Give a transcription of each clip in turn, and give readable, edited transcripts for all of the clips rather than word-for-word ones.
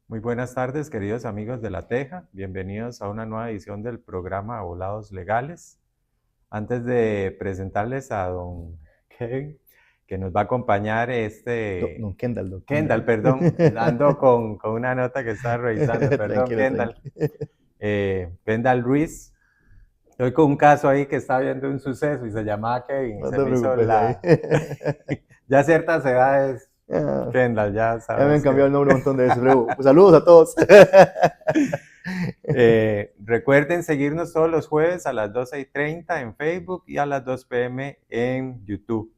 Muy buenas tardes, queridos amigos de La Teja. Bienvenidos a una nueva edición del programa Abogados Legales. Antes de presentarles a don Kevin, que nos va a acompañar Don Kendall, don Kendall, Kendall. perdón, ando con una nota que estaba revisando, perdón, Tranquilo, Kendall. tranquilo. Kendall Ruiz. Estoy con un caso ahí que está viendo un suceso y se llamaba Kevin y No se te me hizo preocupes ahí. ya ciertas edades, Ah, Kendall, ya ya me han sabes cambiado que... el nombre un montón de veces, pero pues, saludos a todos. Recuerden seguirnos todos los jueves a las 12:30 en Facebook y a las 2 p.m. en YouTube.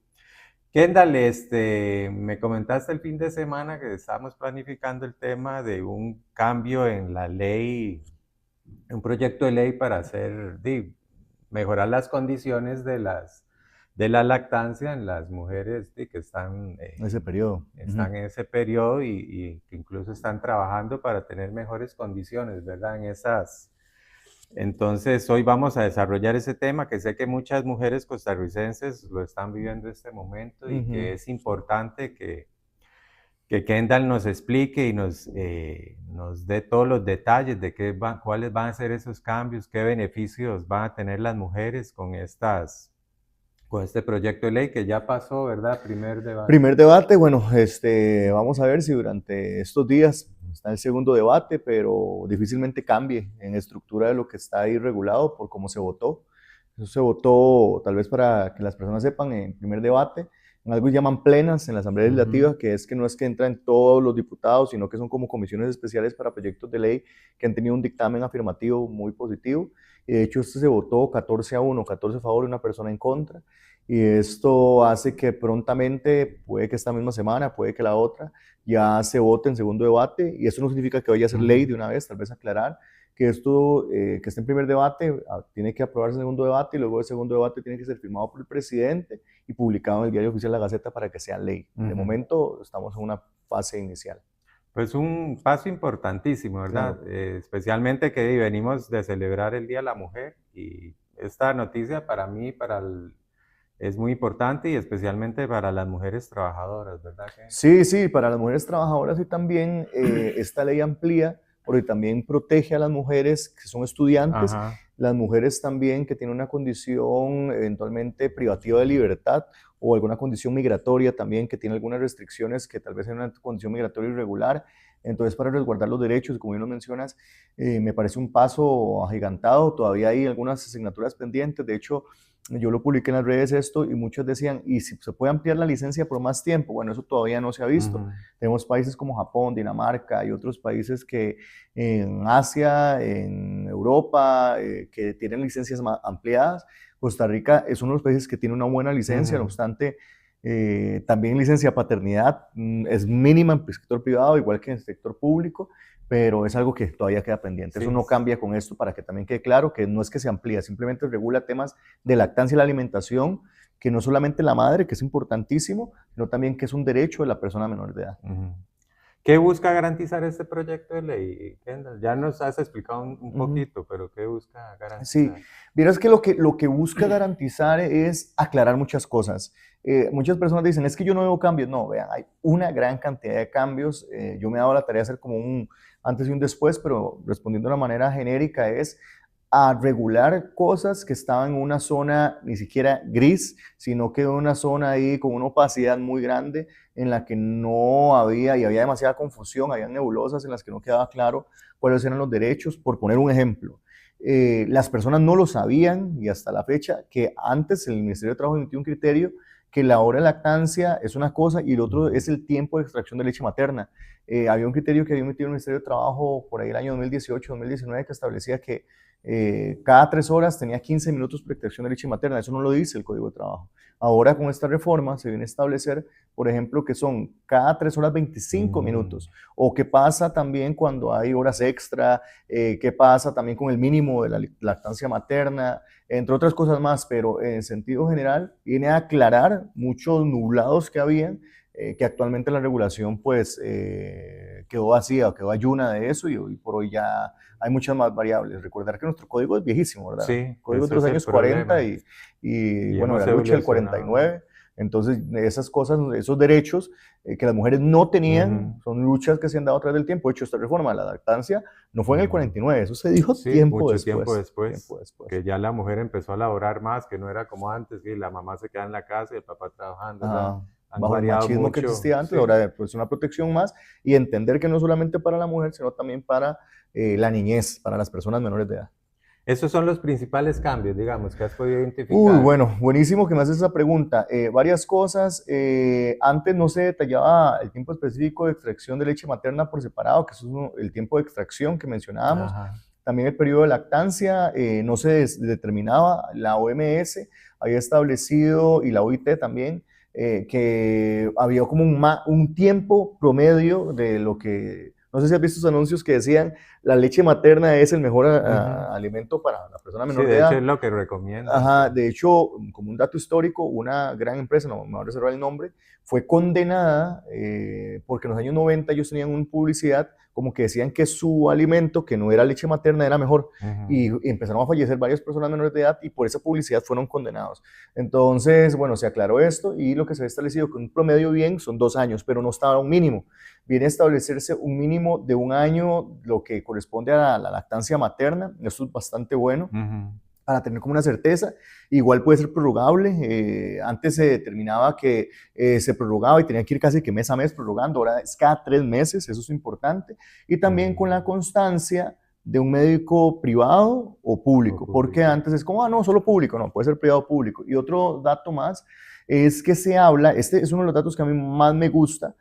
Kendall, me comentaste el fin de semana que estábamos planificando el tema de un cambio en la ley, un proyecto de ley para mejorar las condiciones de la lactancia en las mujeres que Ese periodo. están en ese periodo y que incluso están trabajando para tener mejores condiciones, ¿verdad? Entonces, hoy vamos a desarrollar ese tema que sé que muchas mujeres costarricenses lo están viviendo en este momento y que es importante que Kendall nos explique y nos dé todos los detalles de cuáles van a ser esos cambios, qué beneficios van a tener las mujeres con este proyecto de ley que ya pasó, ¿verdad? Primer debate. Primer debate, bueno, vamos a ver si durante estos días está el segundo debate, pero difícilmente cambie en estructura de lo que está ahí regulado por cómo se votó. Eso se votó, tal vez para que las personas sepan, en primer debate, en algo que llaman plenas en la Asamblea Ujú. Legislativa, que es que no es que entran todos los diputados, sino que son como comisiones especiales para proyectos de ley que han tenido un dictamen afirmativo muy positivo. Y de hecho, este se votó 14-1, 14 a favor y una persona en contra. Y esto hace que prontamente, puede que esta misma semana, puede que la otra, ya se vote en segundo debate. Y eso no significa que vaya a ser ley de una vez, tal vez aclarar que esto que está en primer debate tiene que aprobarse en segundo debate y luego el segundo debate tiene que ser firmado por el presidente y publicado en el Diario Oficial de la Gaceta para que sea ley. De Ujú. momento estamos en una fase inicial. Pues un paso importantísimo, ¿verdad? Claro. Especialmente que venimos de celebrar el Día de la Mujer y esta noticia para mí, es muy importante y especialmente para las mujeres trabajadoras, ¿verdad? Sí, sí, para las mujeres trabajadoras y también esta ley amplía porque también protege a las mujeres que son estudiantes, Ajá. las mujeres también que tienen una condición eventualmente privativa de libertad o alguna condición migratoria también que tiene algunas restricciones que tal vez es una condición migratoria irregular. Entonces, para resguardar los derechos, como bien lo mencionas, me parece un paso agigantado. Todavía hay algunas asignaturas pendientes. De hecho, yo lo publiqué en las redes esto y muchos decían, ¿y si se puede ampliar la licencia por más tiempo? Bueno, eso todavía no se ha visto. Ujú. Tenemos países como Japón, Dinamarca y otros países que en Asia, en Europa, que tienen licencias más ampliadas. Costa Rica es uno de los países que tiene una buena licencia, no Ujú. obstante, también licencia paternidad es mínima en el sector privado, igual que en el sector público, pero es algo que todavía queda pendiente. Eso Sí, no cambia con esto para que también quede claro que no es que se amplía, simplemente regula temas de lactancia y la alimentación, que no solamente la madre, que es importantísimo, sino también que es un derecho de la persona menor de edad. ujú. ¿Qué busca garantizar este proyecto de ley, Kendall? Ya nos has explicado un Uh -huh. poquito, pero ¿qué busca Sí, garantizar? vieras que lo que busca garantizar es aclarar muchas cosas. Muchas personas dicen, es que yo no veo cambios. No, vean, hay una gran cantidad de cambios. Yo me he dado la tarea de hacer como un antes y un después, pero respondiendo de una manera genérica es a regular cosas que estaban en una zona ni siquiera gris, sino que en una zona ahí con una opacidad muy grande en la que no había y había demasiada confusión, había nebulosas en las que no quedaba claro cuáles eran los derechos. Por poner un ejemplo, las personas no lo sabían y hasta la fecha que antes el Ministerio de Trabajo emitió un criterio que la hora de lactancia es una cosa y el otro es el tiempo de extracción de leche materna. Había un criterio que había emitido el Ministerio de Trabajo por ahí el año 2018-2019 que establecía que cada 3 horas tenía 15 minutos por extracción de leche materna. Eso no lo dice el Código de Trabajo. Ahora con esta reforma se viene a establecer, por ejemplo, que son cada 3 horas 25 Mm. minutos. O qué pasa también cuando hay horas extra, qué pasa también con el mínimo de la lactancia materna, entre otras cosas más, pero en sentido general viene a aclarar muchos nublados que habían, que actualmente la regulación pues quedó vacía o quedó ayuna de eso y hoy por hoy ya hay muchas más variables. Recordar que nuestro código es viejísimo, ¿verdad? Sí, El código es de ese los es el años 40 problema. y Y bueno, hemos la lucha del evolucionado. 49. Entonces, esas cosas, esos derechos que las mujeres no tenían, Ujú. son luchas que se han dado a través del tiempo. De hecho, esta reforma de la lactancia no fue en el Ujú. 49, eso se dijo Sí, tiempo mucho tiempo después, después, tiempo después. que ya la mujer empezó a laborar más, que no era como antes, que la mamá se queda en la casa y el papá trabajando, o sea, han Bajo el variado machismo que mucho, existía antes, sí. ahora pues una protección más y entender que no solamente para la mujer, sino también para la niñez, para las personas menores de edad. Esos son los principales cambios, digamos, que has podido Uy, identificar. bueno, buenísimo que me haces esa pregunta. Varias cosas. Antes no se detallaba el tiempo específico de extracción de leche materna por separado, que eso es el tiempo de extracción que mencionábamos. Ajá. También el periodo de lactancia no se determinaba. La OMS había establecido, y la OIT también, que había como un tiempo promedio de lo que, no sé si has visto esos anuncios que decían, la leche materna es el mejor Ujú. alimento para la persona Sí, menor de de hecho edad. es lo que recomiendan, Ajá, sí. de hecho, como un dato histórico, una gran empresa, no me voy a reservar el nombre, fue condenada porque en los años 90 ellos tenían una publicidad como que decían que su alimento, que no era leche materna, era mejor. Ujú. Y empezaron a fallecer varias personas menores de edad y por esa publicidad fueron condenados. Entonces, bueno, se aclaró esto y lo que se ha establecido que un promedio bien son 2 años, pero no estaba un mínimo. Viene a establecerse un mínimo de 1 año, lo que corresponde a la lactancia materna. Esto es bastante bueno Ujú. para tener como una certeza. Igual puede ser prorrogable. Antes se determinaba que se prorrogaba y tenía que ir casi que mes a mes prorrogando, ahora es cada 3 meses, eso es importante. Y también con la Mm. constancia de un médico privado o O público, porque público. antes es como, no, solo público, no, puede ser privado o público. Y otro dato más es que se habla, este es uno de los datos que a mí más me gusta,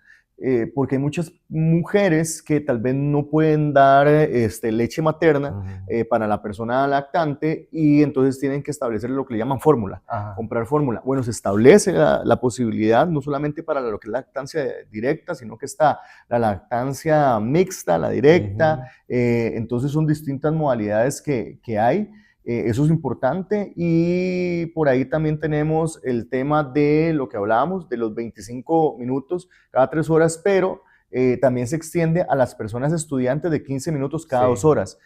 porque hay muchas mujeres que tal vez no pueden dar leche materna Ujú. para la persona lactante y entonces tienen que establecer lo que le llaman fórmula, Ajá. comprar fórmula. Bueno, se establece la posibilidad no solamente para lo que es lactancia directa, sino que está la lactancia mixta, la directa, Ujú. entonces son distintas modalidades que hay. Eso es importante y por ahí también tenemos el tema de lo que hablábamos, de los 25 minutos cada 3 horas, pero también se extiende a las personas estudiantes de 15 minutos cada dos Sí. horas.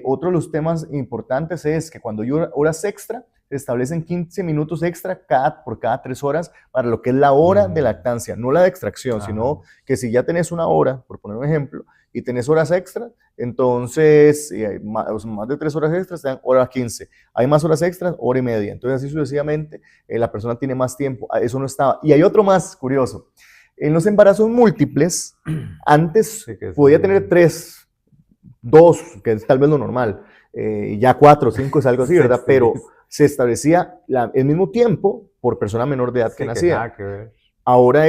Otro de los temas importantes es que cuando hay horas extra, se establecen 15 minutos extra por cada 3 horas para lo que es la hora de Mm. lactancia, no la de extracción, Ajá. sino que si ya tenés una hora, por poner un ejemplo, y tenés horas extras, entonces más de 3 horas extras te dan hora 15. Hay más horas extras, hora y media. Entonces así sucesivamente la persona tiene más tiempo. Eso no estaba. Y hay otro más curioso. En los embarazos múltiples, antes Sí, que podía tener son 3, 2, que es tal vez lo normal, ya 4, 5 es algo así, sí, ¿verdad? sí, Pero se establecía el mismo tiempo por persona menor de edad que sí, que nacía. nada que ver. Ahora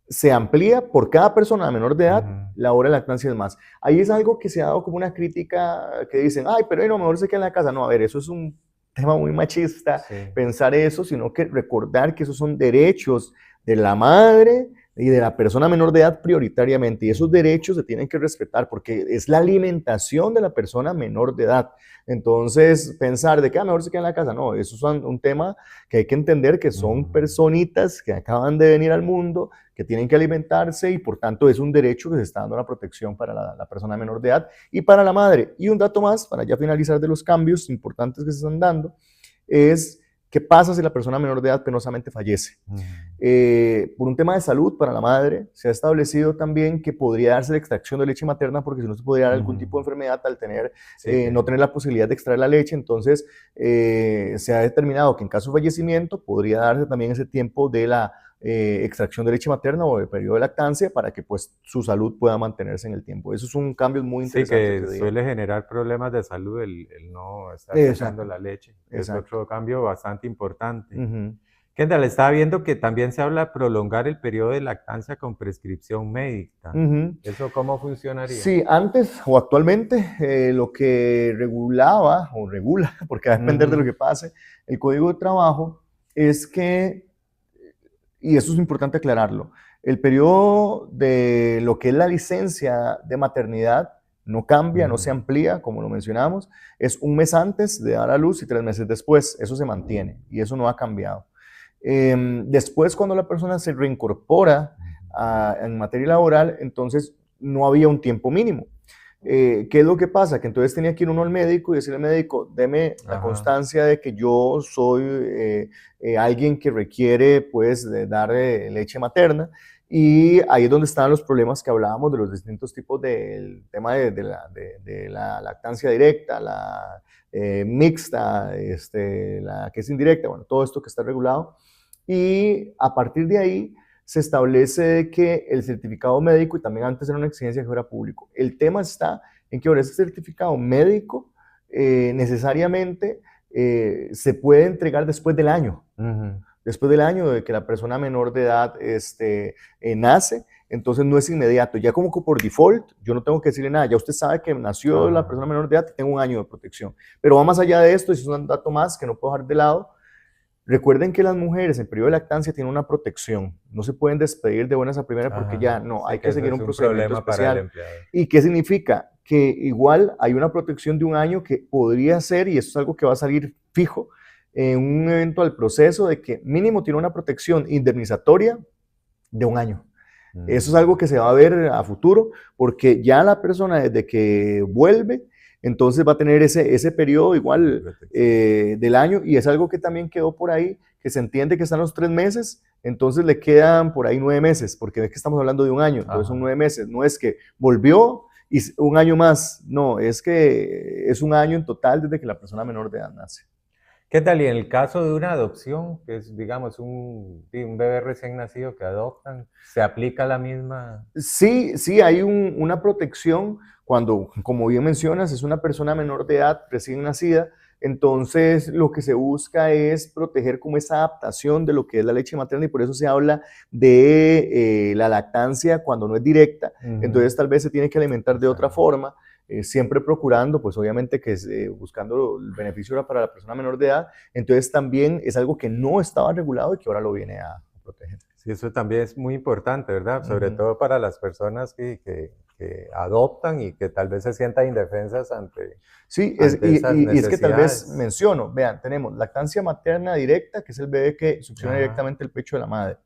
se amplía por cada persona menor de edad, Ujú. la hora de lactancia es más. Ahí es algo que se ha dado como una crítica que dicen, ay, pero no, mejor se queda en la casa. No, a ver, eso es un tema muy machista, Sí. pensar eso, sino que recordar que esos son derechos de la madre y de la persona menor de edad prioritariamente. Y esos derechos se tienen que respetar porque es la alimentación de la persona menor de edad. Entonces, pensar de que mejor se queda en la casa, no, eso es un tema que hay que entender que son Ujú. personitas que acaban de venir al mundo, que tienen que alimentarse y por tanto es un derecho que se está dando la protección para la persona menor de edad y para la madre. Y un dato más, para ya finalizar de los cambios importantes que se están dando, es qué pasa si la persona menor de edad penosamente fallece. Ujú. Por un tema de salud para la madre, se ha establecido también que podría darse la extracción de leche materna porque si no se podría dar algún tipo de Ujú. enfermedad al Sí, no que tener la posibilidad de extraer la leche. Entonces, se ha determinado que en caso de fallecimiento podría darse también ese tiempo de la extracción de leche materna o de periodo de lactancia para que pues su salud pueda mantenerse en el tiempo. Esos son cambios muy sí, interesantes que que se dieron. suele generar problemas de salud el no estar sacando Exacto, la leche. Es exacto. otro cambio bastante importante. Ujú. Kendall, estaba viendo que también se habla de prolongar el periodo de lactancia con prescripción médica. Ujú. ¿Eso cómo funcionaría? Sí, antes o actualmente lo que regulaba o regula, porque va a depender de lo Ujú. que pase, el Código de Trabajo es que, y eso es importante aclararlo, el periodo de lo que es la licencia de maternidad no cambia, no se Ujú. amplía, como lo mencionamos, es un mes antes de dar a luz y 3 meses después, eso se mantiene y eso no ha cambiado. Después, cuando la persona se reincorpora en materia laboral, entonces no había un tiempo mínimo. ¿Qué es lo que pasa? Que entonces tenía que ir uno al médico y decirle al médico, deme la Ajá. constancia de que yo soy alguien que requiere pues de dar leche materna. Y ahí es donde están los problemas que hablábamos de los distintos tipos del tema de la lactancia directa, la mixta, la que es indirecta, bueno, todo esto que está regulado. Y a partir de ahí se establece que el certificado médico, y también antes era una exigencia que fuera público, el tema está en que ahora ese certificado médico necesariamente se puede entregar después del año. Ujú. Después del año de que la persona menor de edad nace, entonces no es inmediato. Ya como que por default, yo no tengo que decirle nada. Ya usted sabe que nació la Ajá. persona menor de edad y tengo un año de protección. Pero va más allá de esto, y es un dato más que no puedo dejar de lado. Recuerden que las mujeres en periodo de lactancia tienen una protección. No se pueden despedir de buenas a primeras porque ya Ajá. no, Sí, hay que que eso seguir es un un procedimiento problema para el especial. empleador. ¿Y qué significa? Que igual hay una protección de un año que podría ser, y esto es algo que va a salir fijo, en un evento al proceso de que mínimo tiene una protección indemnizatoria de un año. Eso es algo Mm. que se va a ver a futuro, porque ya la persona desde que vuelve, entonces va a tener ese periodo De igual protección. del año, y es algo que también quedó por ahí, que se entiende que están los 3 meses, entonces le quedan por ahí 9 meses, porque es que estamos hablando de un año, entonces son Ajá. 9 meses, no es que volvió y un año más, no, es que es un año en total desde que la persona menor de edad nace. ¿Qué tal? Y en el caso de una adopción, que es, digamos, sí, un bebé recién nacido que adoptan, ¿se aplica la misma? Sí, sí, hay una protección cuando, como bien mencionas, es una persona menor de edad recién nacida, entonces lo que se busca es proteger como esa adaptación de lo que es la leche materna, y por eso se habla de la lactancia cuando no es directa, Ujú. entonces tal vez se tiene que alimentar de otra Exacto. forma, siempre procurando, pues obviamente que buscando el beneficio para la persona menor de edad, entonces también es algo que no estaba regulado y que ahora lo viene a proteger. Sí, eso también es muy importante, ¿verdad? Sobre Ujú. todo para las personas que adoptan y que tal vez se sientan indefensas Sí, ante esas y es que tal vez necesidades. menciono, vean, tenemos lactancia materna directa, que es el bebé que succiona Ajá, directamente el pecho de la madre.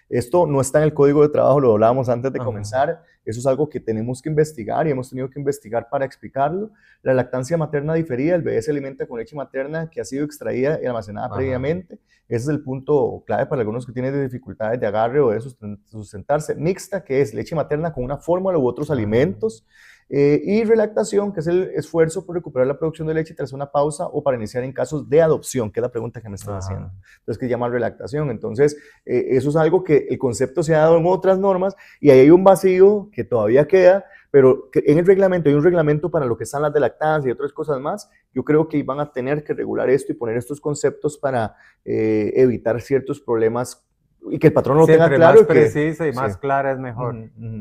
Esto no está en el código de trabajo, lo hablábamos antes de ajá, comenzar, eso es algo que tenemos que investigar y hemos tenido que investigar para explicarlo. La lactancia materna diferida, el bebé se alimenta con leche materna que ha sido extraída y almacenada ajá. previamente. Ese es el punto clave para algunos que tienen dificultades de agarre o de sustentarse. Mixta, que es leche materna con una fórmula u otros Ajá. alimentos. Y relactación, que es el esfuerzo por recuperar la producción de leche tras una pausa o para iniciar en casos de adopción, que es la pregunta que me estás haciendo. Ajá. Entonces, ¿qué se llama relactación? Entonces, eso es algo que el concepto se ha dado en otras normas y ahí hay un vacío que todavía queda, pero que en el reglamento hay un reglamento para lo que están las de lactancia y otras cosas más. Yo creo que van a tener que regular esto y poner estos conceptos para evitar ciertos problemas y que el patrón lo tenga Siempre claro más y que, precisa y sí, más clara es mejor.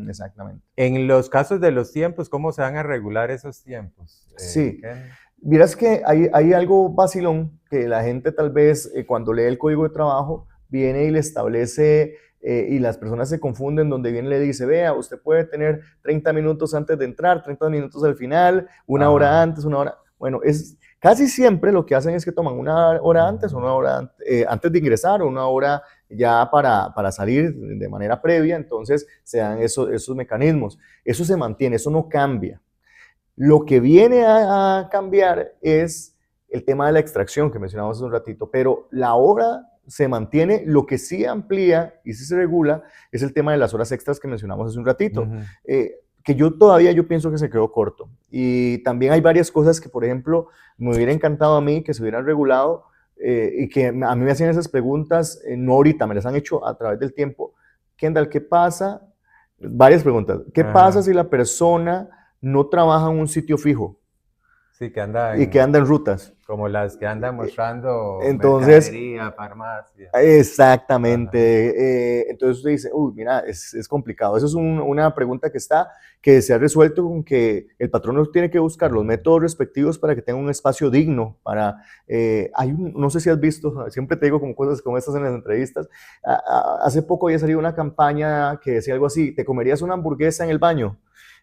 exactamente. En los casos de los tiempos, ¿cómo se van a regular esos tiempos? Sí, Ken? vieras que hay algo vacilón que la gente tal vez cuando lee el código de trabajo viene y le establece y las personas se confunden donde viene y le dice, vea, usted puede tener 30 minutos antes de entrar, 30 minutos al final, una hora Ajá. antes, una hora. Bueno, casi siempre lo que hacen es que toman una hora antes, Ujú. una hora antes de ingresar, o una hora ya para salir de manera previa, entonces se dan esos mecanismos. Eso se mantiene, eso no cambia. Lo que viene a cambiar es el tema de la extracción que mencionamos hace un ratito, pero la hora se mantiene. Lo que sí amplía y sí se regula es el tema de las horas extras que mencionamos hace un ratito, Ujú. que yo pienso que se quedó corto. Y también hay varias cosas que, por ejemplo, me hubiera encantado a mí que se hubieran regulado y que a mí me hacían esas preguntas, no ahorita, me las han hecho a través del tiempo. Kendall, ¿qué pasa? Varias preguntas. ¿Qué pasa Ajá. si la persona no trabaja en un sitio fijo Sí, que y que anda en rutas? como las que andan mostrando Entonces, mercadería, farmacia. Ajá. exactamente. Entonces usted dice, uy, mira, es complicado. Eso es una pregunta que se ha resuelto con que el patrón no tiene que buscar los Ujú. métodos respectivos para que tenga un espacio digno. No sé si has visto, siempre te digo como cosas como estas en las entrevistas. Hace poco había salido una campaña que decía algo así: ¿te comerías una hamburguesa en el baño? Ujú.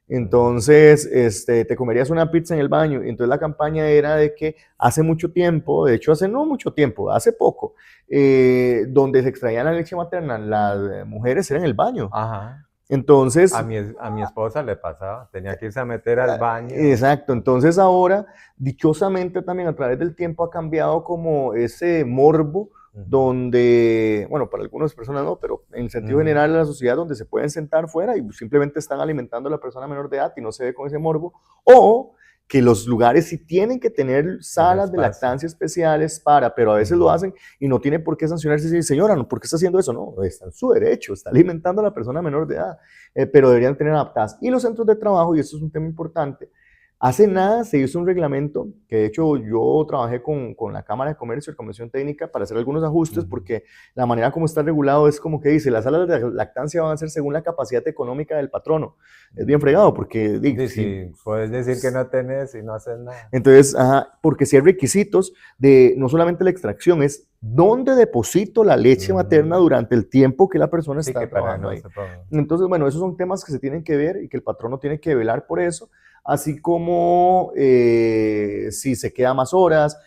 Entonces, te comerías una pizza en el baño. Entonces la campaña era de que hace mucho tiempo, de hecho hace no mucho tiempo, hace poco, donde se extraían la leche materna, las mujeres eran en el baño. Ajá. Entonces, A mi esposa le pasaba, tenía que irse a meter al baño. exacto, entonces ahora, dichosamente también a través del tiempo ha cambiado como ese morbo Ujú, donde, bueno, para algunas personas no, pero en sentido ujú, general de la sociedad donde se pueden sentar fuera y simplemente están alimentando a la persona menor de edad y no se ve con ese morbo, o que los lugares sí tienen que tener el salas de espacio. lactancia especiales para, pero a veces lo Ujú, hacen y no tiene por qué sancionarse y decir, señora, ¿no? ¿Por qué está haciendo eso? No, está en su derecho, está alimentando a la persona menor de edad, pero deberían tener adaptadas. Y los centros de trabajo, y esto es un tema importante, hace nada se hizo un reglamento, que de hecho yo trabajé con la Cámara de Comercio y Comisión Técnica para hacer algunos ajustes, ujú. porque la manera como está regulado es como que dice, las salas de lactancia van a ser según la capacidad económica del patrono. Es bien fregado, porque si, Sí, puedes decir que no tenés y no haces nada. entonces, ajá, porque si hay requisitos de no solamente la extracción, es dónde deposito la leche materna Ujú. durante el tiempo que la persona Sí, que está para trabajando no ahí. se ponga. Entonces, bueno, esos son temas que se tienen que ver y que el patrono tiene que velar por eso, así como si se queda más horas,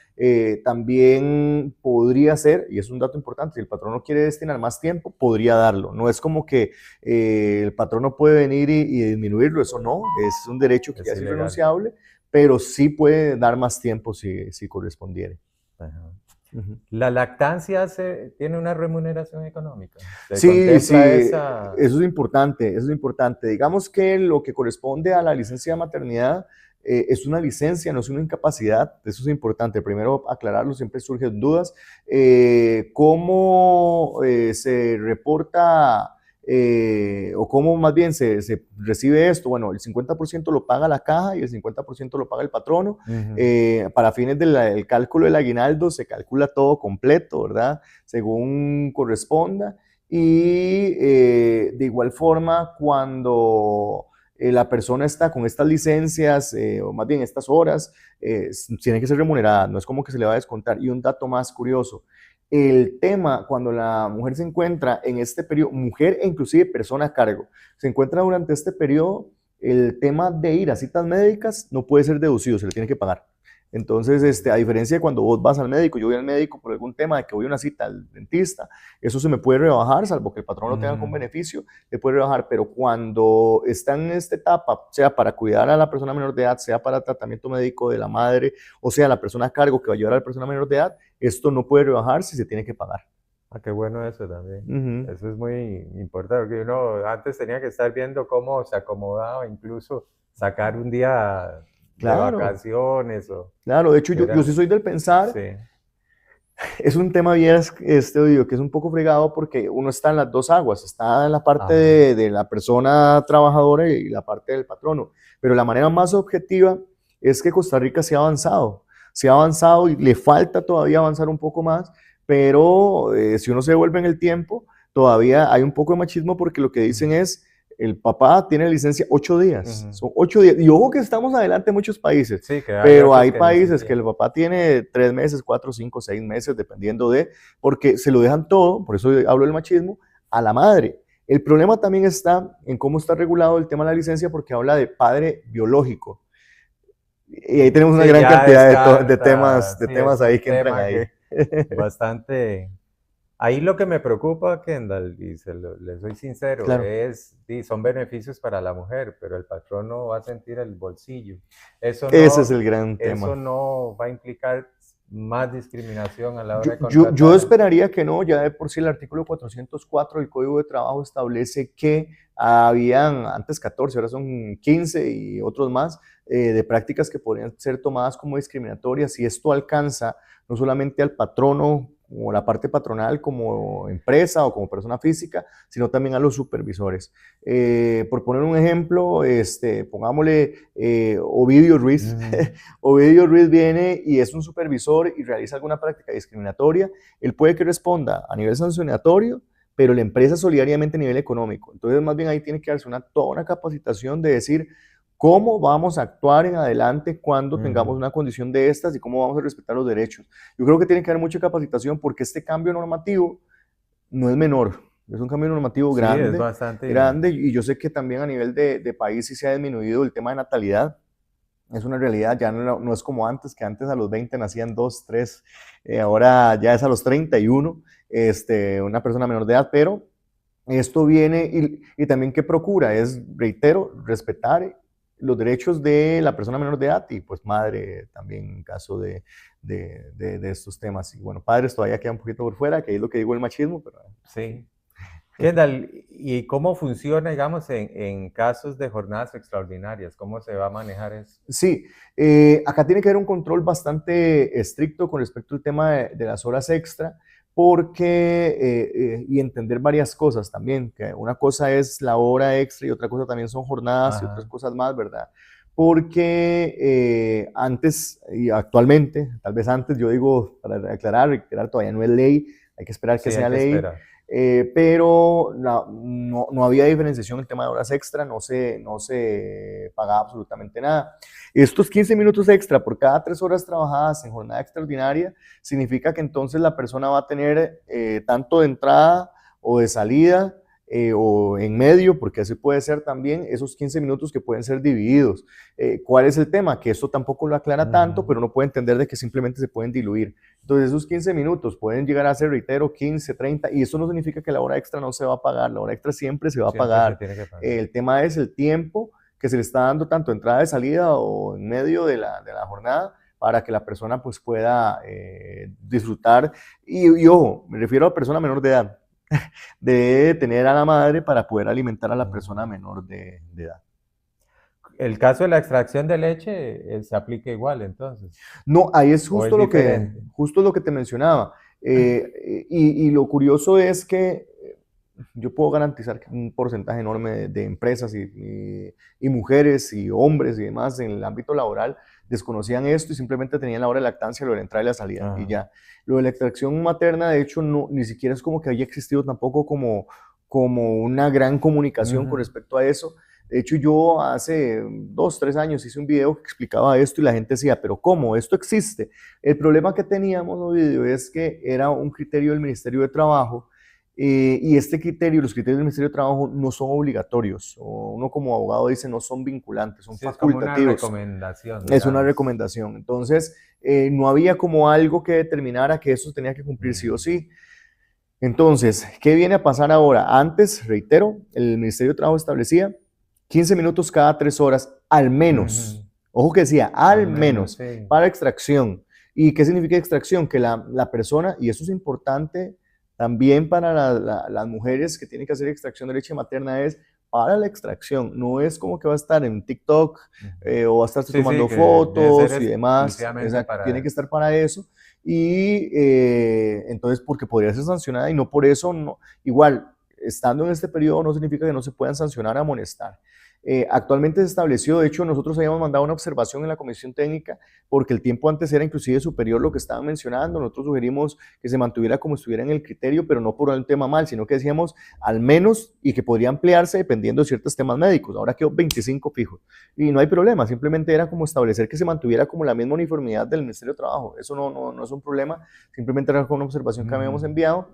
también podría ser, y es un dato importante, si el patrono quiere destinar más tiempo, podría darlo. No es como que el patrono puede venir y disminuirlo, eso no, es un derecho que ya Es es ilegal. irrenunciable, pero sí puede dar más tiempo si correspondiere. Ajá. Ujú. ¿La lactancia tiene una remuneración económica? ¿Se Sí, contempla sí, esa? eso es importante, eso es importante. Digamos que lo que corresponde a la licencia de maternidad es una licencia, no es una incapacidad, eso es importante. Primero aclararlo, siempre surgen dudas. ¿Cómo se reporta o cómo más bien se recibe esto? Bueno, el 50% lo paga la caja y el 50% lo paga el patrono. Ujú, Para fines del cálculo del aguinaldo se calcula todo completo, ¿verdad? Según corresponda. Y de igual forma, cuando la persona está con estas licencias, o más bien estas horas, tiene que ser remunerada, no es como que se le va a descontar. Y un dato más curioso, el tema cuando la mujer se encuentra en este periodo, mujer e inclusive persona a cargo, se encuentra durante este periodo, el tema de ir a citas médicas no puede ser deducido, se le tiene que pagar. Entonces, a diferencia de cuando vos vas al médico, yo voy al médico por algún tema de que voy a una cita al dentista, eso se me puede rebajar, salvo que el patrón lo tenga con ujú. beneficio, le puede rebajar, pero cuando está en esta etapa, sea para cuidar a la persona menor de edad, sea para tratamiento médico de la madre, o sea, la persona a cargo que va a ayudar a la persona menor de edad, esto no puede rebajar si se tiene que pagar. Ah, qué bueno eso también. Uh -huh. Eso es muy importante, porque uno antes tenía que estar viendo cómo se acomodaba, incluso sacar un día de Claro, vacaciones o claro, de hecho yo sí era, soy del pensar, sí. es un tema bien, digo, que es un poco fregado porque uno está en las dos aguas, está en la parte Ajá. de la persona trabajadora y la parte del patrono, pero la manera más objetiva es que Costa Rica se ha avanzado y le falta todavía avanzar un poco más, pero si uno se devuelve en el tiempo, todavía hay un poco de machismo porque lo que dicen Ujú, es, el papá tiene licencia 8 días, ujú. son 8 días, y ojo que estamos adelante en muchos países, Sí, que hay pero otros hay que ni países que siquiera. el papá tiene 3 meses, 4, 5, 6 meses, dependiendo de, porque se lo dejan todo, por eso hablo del machismo, a la madre. El problema también está en cómo está regulado el tema de la licencia, porque habla de padre biológico. Y ahí tenemos una Sí, gran ya cantidad descarta, de sí, es temas ahí un que entran tema ahí. que bastante. Ahí lo que me preocupa, Kendall, y le soy sincero, Claro, sí, son beneficios para la mujer, pero el patrón no va a sentir el bolsillo. Eso ese es el no, gran eso tema. no va a implicar más discriminación a la hora Yo, de yo contratar. esperaría que no, ya de por sí el artículo 404 del Código de Trabajo establece que habían antes 14, ahora son 15 y otros más, de prácticas que podrían ser tomadas como discriminatorias y esto alcanza no solamente al patrono o la parte patronal como empresa o como persona física, sino también a los supervisores. Por poner un ejemplo, pongámosle Ovidio Ruiz. Ujú, Ovidio Ruiz viene y es un supervisor y realiza alguna práctica discriminatoria, él puede que responda a nivel sancionatorio, pero la empresa solidariamente a nivel económico. Entonces, más bien ahí tiene que darse toda una capacitación de decir cómo vamos a actuar en adelante cuando tengamos ujú. una condición de estas y cómo vamos a respetar los derechos. Yo creo que tiene que haber mucha capacitación porque este cambio normativo no es menor, es un cambio normativo Sí, es grande, bastante. grande y yo sé que también a nivel de país sí se ha disminuido el tema de natalidad, es una realidad, ya no es como antes, que antes a los 20 nacían 2, 3, ahora ya es a los 31, una persona menor de edad, pero Esto viene y también que procura es, reitero, respetar los derechos de la persona menor de edad y pues madre también en caso de estos temas. Y bueno, padres todavía quedan un poquito por fuera, que es lo que digo el machismo, pero... Sí. Kendall, ¿y cómo funciona, digamos, en casos de jornadas extraordinarias? ¿Cómo se va a manejar eso? Sí, acá tiene que haber un control bastante estricto con respecto al tema de las horas extra, porque, y entender varias cosas también, que una cosa es la hora extra y otra cosa también son jornadas y otras Ajá. cosas más, ¿verdad? Porque antes y actualmente, tal vez antes, yo digo, para aclarar, reiterar, todavía no es ley, hay que esperar que Sí, hay sea que ley, esperar. pero no había diferenciación en el tema de horas extra, no se pagaba absolutamente nada. Estos 15 minutos extra por cada 3 horas trabajadas en jornada extraordinaria significa que entonces la persona va a tener tanto de entrada o de salida o en medio, porque así puede ser también esos 15 minutos que pueden ser divididos. ¿Cuál es el tema? Que esto tampoco lo aclara tanto, Ujú. pero uno puede entender de que simplemente se pueden diluir. Entonces esos 15 minutos pueden llegar a ser, reitero, 15, 30, y eso no significa que la hora extra no se va a pagar, la hora extra siempre se va a Siempre se pagar. tiene que pagar. El tema es el tiempo que se le está dando tanto entrada y salida o en medio de la jornada para que la persona pues pueda disfrutar. Y ojo, me refiero a la persona menor de edad, de tener a la madre para poder alimentar a la persona Ujú. menor de edad. El caso de la extracción de leche se aplica igual, entonces, No, ahí es o es diferente. justo lo que te mencionaba. Y lo curioso es que yo puedo garantizar que un porcentaje enorme de empresas y mujeres y hombres y demás en el ámbito laboral desconocían esto y simplemente tenían la hora de lactancia, lo de la entrada y la salida y Ajá. ya. Lo de la extracción materna, de hecho, no, ni siquiera es como que haya existido tampoco como una gran comunicación con Ujú. respecto a eso. De hecho, yo hace 2, 3 años hice un video que explicaba esto y la gente decía, pero ¿cómo? Esto existe. El problema que teníamos, no video, es que era un criterio del Ministerio de Trabajo y este criterio, los criterios del Ministerio de Trabajo no son obligatorios. O uno como abogado dice no son vinculantes, son Sí, es como una facultativos. recomendación, Es una digamos. recomendación. Entonces, no había como algo que determinara que eso tenía que cumplir sí o Ujú. sí. Entonces, ¿qué viene a pasar ahora? Antes, reitero, el Ministerio de Trabajo establecía 15 minutos cada 3 horas, al menos. Ujú. Ojo que decía, al Al menos, menos, sí. para extracción. ¿Y qué significa extracción? Que la persona, y eso es importante también para las mujeres que tienen que hacer extracción de leche materna, es para la extracción. No es como que va a estar en TikTok Ujú. o va a estarse Sí, sí, tomando que debe ser fotos y demás. exclusivamente Exacto, tiene para que eso. estar para eso y entonces porque podría ser sancionada y no por eso, no, igual, estando en este periodo no significa que no se puedan sancionar, amonestar. Actualmente se estableció, de hecho nosotros habíamos mandado una observación en la comisión técnica porque el tiempo antes era inclusive superior lo que estaban mencionando, nosotros sugerimos que se mantuviera como estuviera en el criterio, pero no por un tema mal, sino que decíamos al menos y que podría ampliarse dependiendo de ciertos temas médicos, ahora quedó 25 fijos y no hay problema, simplemente era como establecer que se mantuviera como la misma uniformidad del Ministerio de Trabajo, eso no es un problema, simplemente era con una observación que habíamos Ujú. enviado,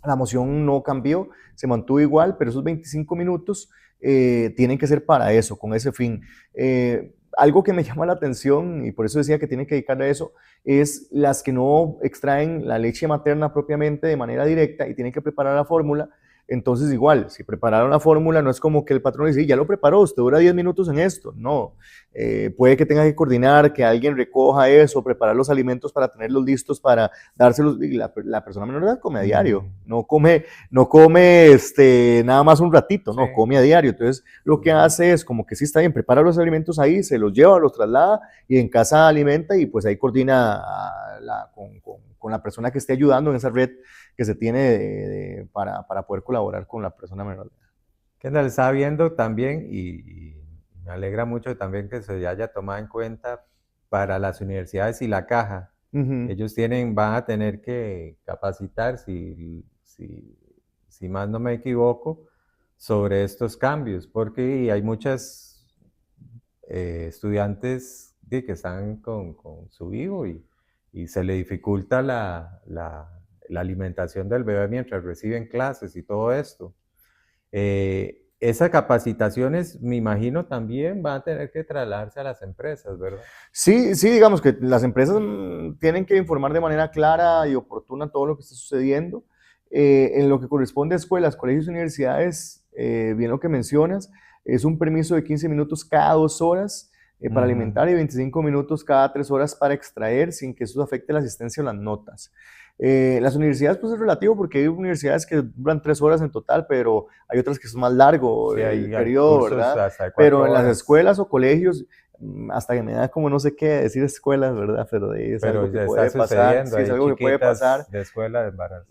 la moción no cambió, se mantuvo igual, pero esos 25 minutos tienen que ser para eso, con ese fin. Algo que me llama la atención, y por eso decía que tienen que dedicarle a eso, es las que no extraen la leche materna propiamente de manera directa y tienen que preparar la fórmula. Entonces, igual, si prepararon la fórmula, no es como que el patrón dice, ya lo preparó, usted dura 10 minutos en esto. No, puede que tenga que coordinar, que alguien recoja eso, preparar los alimentos para tenerlos listos para dárselos. Y la persona menor de edad come a diario, Ujú. no come nada más un ratito, Sí. no, come a diario. Entonces, lo que Ujú. hace es como que sí está bien, prepara los alimentos ahí, se los lleva, los traslada y en casa alimenta y pues ahí coordina con la persona que esté ayudando en esa red que se tiene para poder colaborar con la persona menor. Kendall, estaba viendo también y me alegra mucho también que se haya tomado en cuenta para las universidades y la caja. Uh -huh. Ellos van a tener que capacitar, si más no me equivoco, sobre estos cambios, porque hay muchas estudiantes que están con su hijo y se le dificulta la alimentación del bebé mientras reciben clases y todo esto. Esas capacitaciones, me imagino, también van a tener que trasladarse a las empresas, ¿verdad? Sí, sí, digamos que las empresas tienen que informar de manera clara y oportuna todo lo que está sucediendo. En lo que corresponde a escuelas, colegios y universidades, bien lo que mencionas, es un permiso de 15 minutos cada 2 horas para Ujú. alimentar y 25 minutos cada 3 horas para extraer sin que eso afecte la asistencia o las notas. Las universidades pues es relativo porque hay universidades que duran 3 horas en total, pero hay otras que son más largo Sí, el hay periodo, cursos ¿verdad? hasta de Pero cuatro en las horas, escuelas o colegios, hasta que me da como no sé qué decir escuelas, ¿verdad? Pero es pero algo que ya está puede pasar, sucediendo. sí, es Hay algo que puede pasar. chiquitas de escuela de embarazo.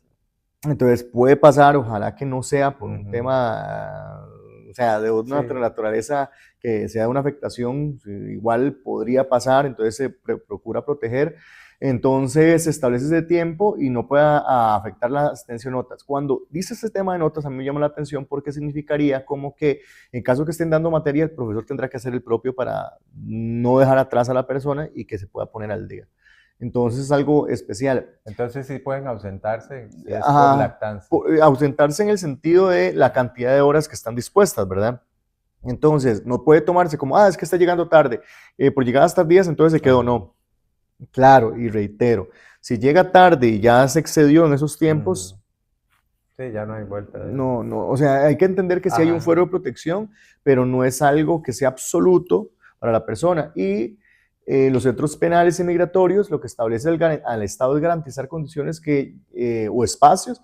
Entonces puede pasar, ojalá que no sea por un Ujú. tema, o sea, de una Sí, naturaleza que sea una afectación, sí, igual podría pasar, entonces se procura proteger. Entonces se establece ese tiempo y no pueda afectar la asistencia de notas. Cuando dice este tema de notas, a mí me llama la atención porque significaría como que en caso que estén dando materia, el profesor tendrá que hacer el propio para no dejar atrás a la persona y que se pueda poner al día. Entonces es algo especial. entonces sí pueden ausentarse si es por Ajá, lactancia. ausentarse en el sentido de la cantidad de horas que están dispuestas, ¿verdad? Entonces, no puede tomarse como, es que está llegando tarde, por llegadas tardías, entonces se quedó, Ajá. no. Claro, y reitero, si llega tarde y ya se excedió en esos Ujú. tiempos, Sí, ya no hay vuelta de eso. no, no, o sea, hay que entender que sí hay un Ajá. fuero de protección, pero no es algo que sea absoluto para la persona. Y los centros penales y migratorios lo que establece al Estado es garantizar condiciones o espacios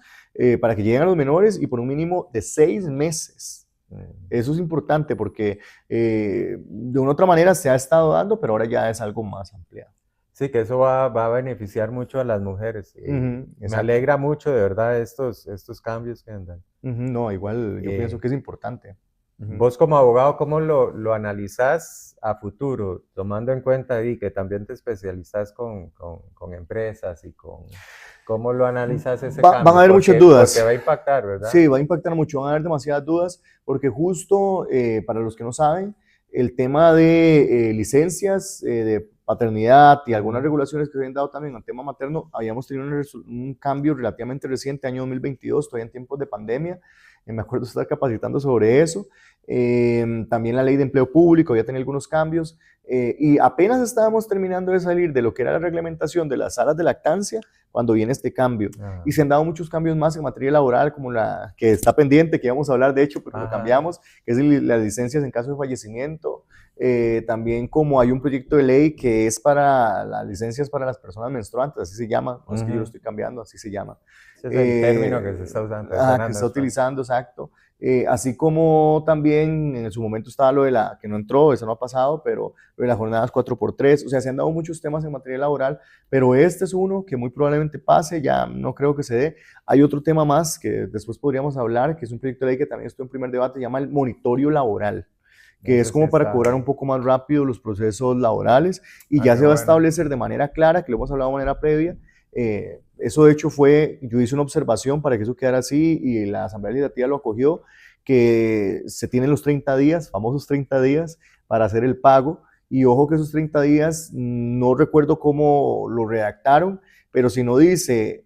para que lleguen a los menores y por un mínimo de 6 meses. Mm. Eso es importante porque de una u otra manera se ha estado dando, pero ahora ya es algo más ampliado. Sí, que eso va a beneficiar mucho a las mujeres. Ujú, Me exacto. alegra mucho de verdad estos cambios que andan. Ujú, no, igual yo pienso Eh, que es importante. Ujú. Vos como abogado, ¿cómo lo analizás a futuro, tomando en cuenta ahí que también te especializas con empresas y cómo lo analizas ese Van a cambio? haber muchas Porque dudas. va a impactar, ¿verdad? Sí, va a impactar mucho, van a haber demasiadas dudas, porque justo para los que no saben, el tema de licencias de paternidad y algunas Ujú. regulaciones que se han dado también al tema materno, habíamos tenido un cambio relativamente reciente, año 2022, todavía en tiempos de pandemia. Me acuerdo estar capacitando sobre eso. También la ley de empleo público ya tenía algunos cambios. Y apenas estábamos terminando de salir de lo que era la reglamentación de las salas de lactancia cuando viene este cambio. Ah, Y se han dado muchos cambios más en materia laboral, como la que está pendiente, que íbamos a hablar de hecho, pero lo ajá. cambiamos, que es las licencias en caso de fallecimiento. También como hay un proyecto de ley que es para las licencias para las personas menstruantes, así se llama, no es que yo lo Ujú. estoy cambiando, así se llama. Ese es el término que se está usando, personas Que se está menstruantes. utilizando, exacto. Así como también en su momento estaba lo de la, que no entró, eso no ha pasado, pero lo de las jornadas 4x3, o sea, se han dado muchos temas en materia laboral, pero este es uno que muy probablemente pase, ya no creo que se dé. Hay otro tema más que después podríamos hablar, que es un proyecto de ley que también estuvo en primer debate, se llama el monitorio laboral, que es Ese sí como para cobrar está. un poco más rápido los procesos laborales y Ah, ya qué se va a bueno. establecer de manera clara, que lo hemos hablado de manera previa. Eso de hecho fue, yo hice una observación para que eso quedara así y la Asamblea Legislativa lo acogió, que se tienen los 30 días, famosos 30 días, para hacer el pago. Y ojo que esos 30 días, no recuerdo cómo lo redactaron, pero si no dice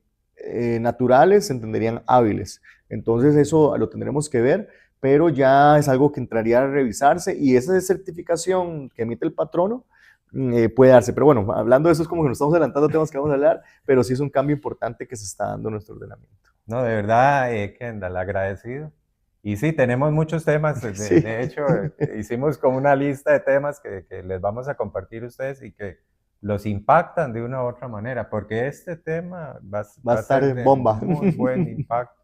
naturales, se entenderían hábiles. Entonces eso lo tendremos que ver, pero ya es algo que entraría a revisarse y esa certificación que emite el patrono puede darse. Pero bueno, hablando de eso es como que nos estamos adelantando a temas que vamos a hablar, pero sí es un cambio importante que se está dando en nuestro ordenamiento. No, de verdad, Kendall, agradecido. Y sí, tenemos muchos temas. Sí, De hecho, hicimos como una lista de temas que les vamos a compartir a ustedes y que los impactan de una u otra manera, porque este tema va a va a estar ser en de bomba. muy buen impacto.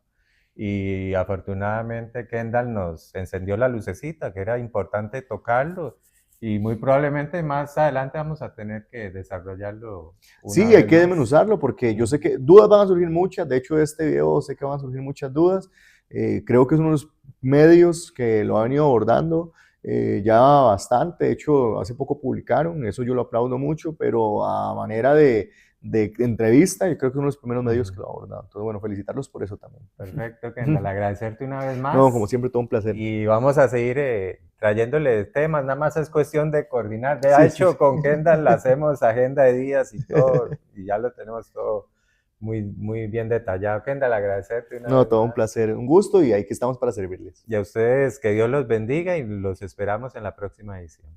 Y afortunadamente Kendall nos encendió la lucecita, que era importante tocarlo. Y muy probablemente más adelante vamos a tener que desarrollarlo una Sí, hay vez que más. desmenuzarlo porque yo sé Ujú. que dudas van a surgir muchas. De hecho, de este video sé que van a surgir muchas dudas. Creo que es uno de los medios que lo ha venido abordando ya bastante. De hecho, hace poco publicaron, eso yo lo aplaudo mucho, pero a manera de entrevista, yo creo que es uno de los primeros medios que Ujú. lo ha abordado. Entonces, bueno, felicitarlos por eso también. Perfecto, Kendall. Agradecerte una vez No, como más siempre, todo un placer. y vamos a seguir trayéndole temas. Nada más es cuestión de coordinar. De Sí, sí, hecho, sí. con Kendall hacemos agenda de días y todo y ya lo tenemos todo muy bien detallado. Kendall, agradecerte una No, vez todo un más. placer, un gusto y ahí que estamos para servirles. Y a ustedes que Dios los bendiga y los esperamos en la próxima edición.